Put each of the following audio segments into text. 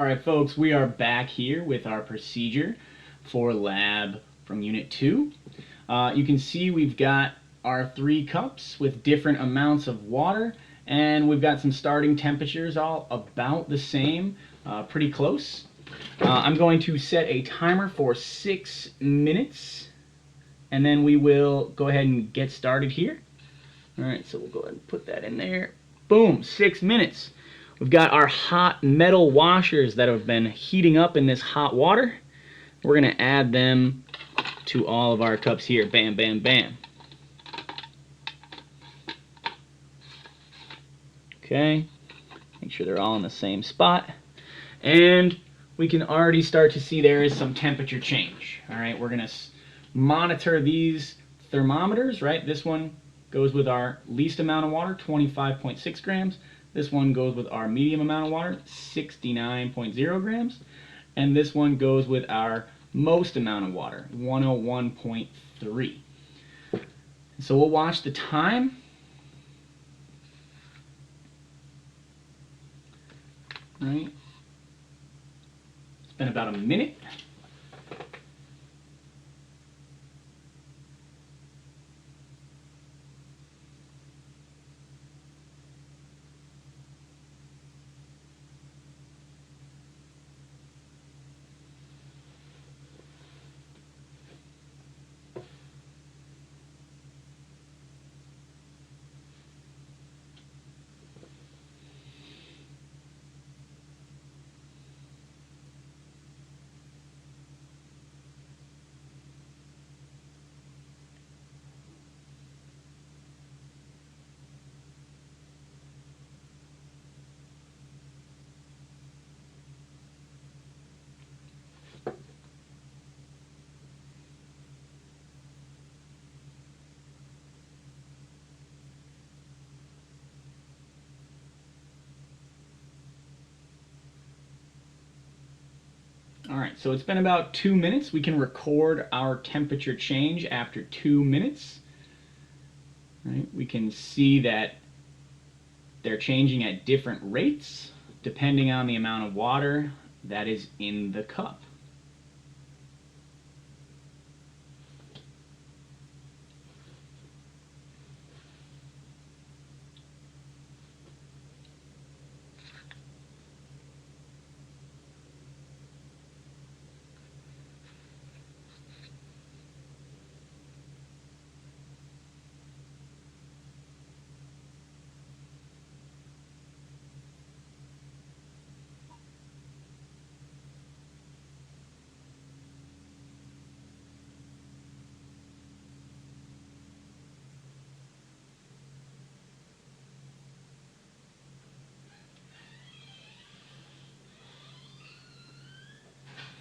All right, folks, we are back here with our procedure for lab from Unit 2. You can see we've got our 3 cups with different amounts of water, and we've got some starting temperatures all about the same, pretty close. I'm going to set a timer for 6 minutes, and then we will go ahead and get started here. All right, so we'll go ahead and put that in there. Boom, 6 minutes. We've got our hot metal washers that have been heating up in this hot water. We're going to add them to all of our cups here. Bam, bam, bam. Okay, make sure they're all in the same spot. And we can already start to see there is some temperature change. All right, we're going to monitor these thermometers, right? This one goes with our least amount of water, 25.6 grams. This one goes with our medium amount of water, 69.0 grams. And this one goes with our most amount of water, 101.3. So we'll watch the time. Right. It's been about a minute. All right, so it's been about 2 minutes. We can record our temperature change after 2 minutes. Right? We can see that they're changing at different rates depending on the amount of water that is in the cup.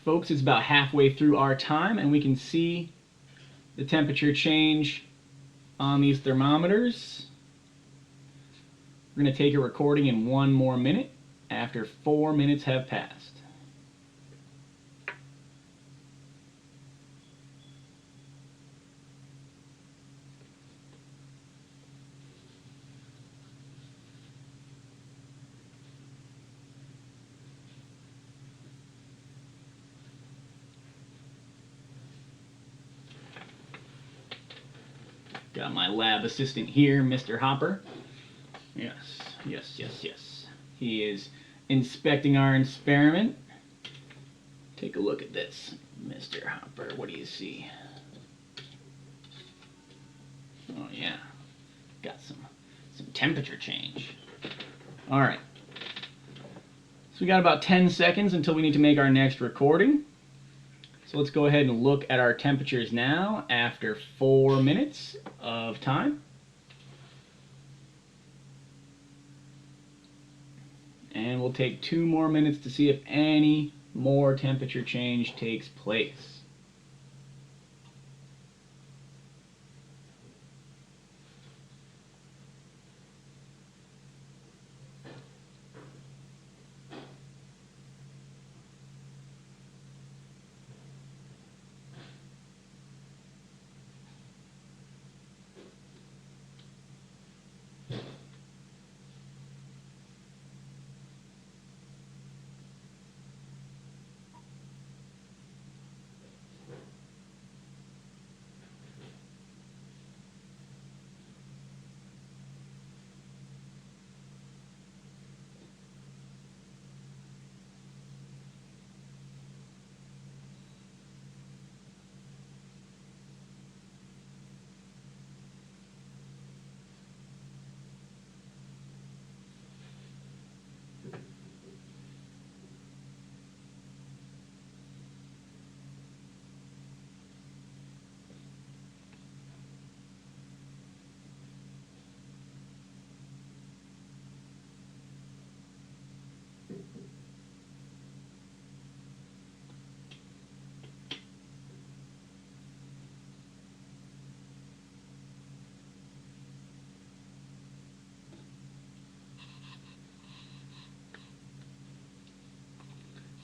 Folks, it's about halfway through our time, and we can see the temperature change on these thermometers. We're going to take a recording in 1 more minute after 4 minutes have passed. Got my lab assistant here, Mr. Hopper. Yes, yes, yes, yes. He is inspecting our experiment. Take a look at this, Mr. Hopper. What do you see? Oh yeah, got some temperature change. All right. So we got about 10 seconds until we need to make our next recording. So let's go ahead and look at our temperatures now after 4 minutes of time. And we'll take 2 more minutes to see if any more temperature change takes place.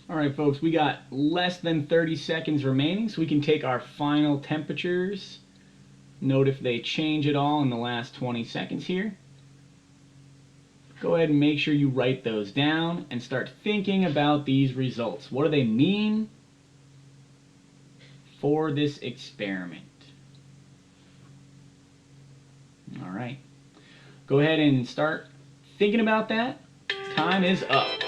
All right, folks, we got less than 30 seconds remaining, so we can take our final temperatures. Note if they change at all in the last 20 seconds here. Go ahead and make sure you write those down and start thinking about these results. What do they mean for this experiment? All right. Go ahead and start thinking about that. Time is up.